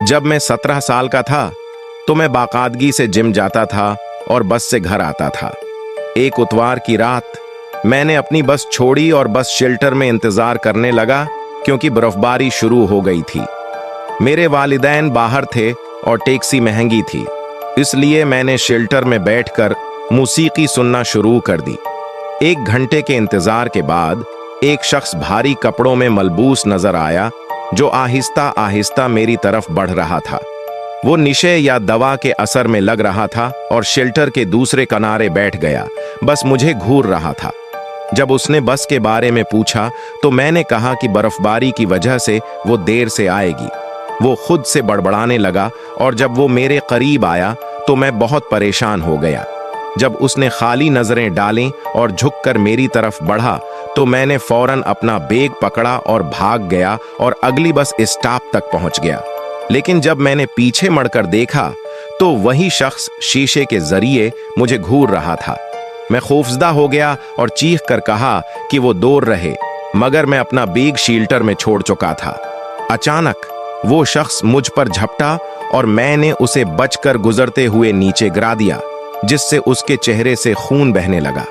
जब मैं 17 साल का था तो मैं बाकायदगी से जिम जाता था और बस से घर आता था। एक इतवार की रात मैंने अपनी बस छोड़ी और बस शेल्टर में इंतजार करने लगा क्योंकि बर्फबारी शुरू हो गई थी। मेरे वालिदैन बाहर थे और टैक्सी महंगी थी, इसलिए मैंने शेल्टर में बैठकर मौसीकी सुनना शुरू कर दी। 1 घंटे के इंतजार के बाद एक शख्स भारी कपड़ों में मलबूस नजर आया जो आहिस्ता आहिस्ता मेरी तरफ बढ़ रहा था। वो नशे या दवा के असर में लग रहा था और शेल्टर के दूसरे किनारे बैठ गया, बस मुझे घूर रहा था। जब उसने बस के बारे में पूछा तो मैंने कहा कि बर्फबारी की वजह से वो देर से आएगी। वो खुद से बड़बड़ाने लगा और जब वो मेरे करीब आया तो मैं बहुत परेशान हो गया। जब उसने खाली नजरें डालीं और झुककर मेरी तरफ बढ़ा तो मैंने फौरन अपना बैग पकड़ा और भाग गया और अगली बस स्टॉप तक पहुंच गया। लेकिन जब मैंने पीछे मुड़कर देखा तो वही शख्स शीशे के जरिए मुझे घूर रहा था। मैं खौफजदा हो गया और चीख कर कहा कि वो दूर रहे, मगर मैं अपना बैग शेल्टर में छोड़ चुका था। अचानक वो शख्स मुझ पर झपटा और मैंने उसे बचकर गुजरते हुए नीचे गिरा दिया, जिससे उसके चेहरे से खून बहने लगा।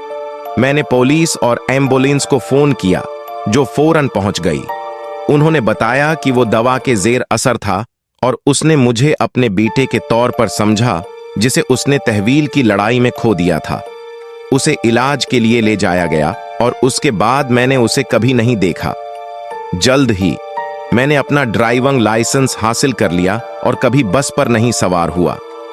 मैंने पुलिस और एम्बुलेंस को फोन किया, जो फौरन पहुंच गई। उन्होंने बताया कि वो दवा के जेर असर था और उसने मुझे अपने बेटे के तौर पर समझा, जिसे उसने तहवील की लड़ाई में खो दिया था। उसे इलाज के लिए ले जाया गया और उसके बाद मैंने उसे कभी नहीं देखा। जल्द ही मैंने अपना ड्राइविंग लाइसेंस हासिल कर लिया और कभी बस पर नहीं सवार हुआ।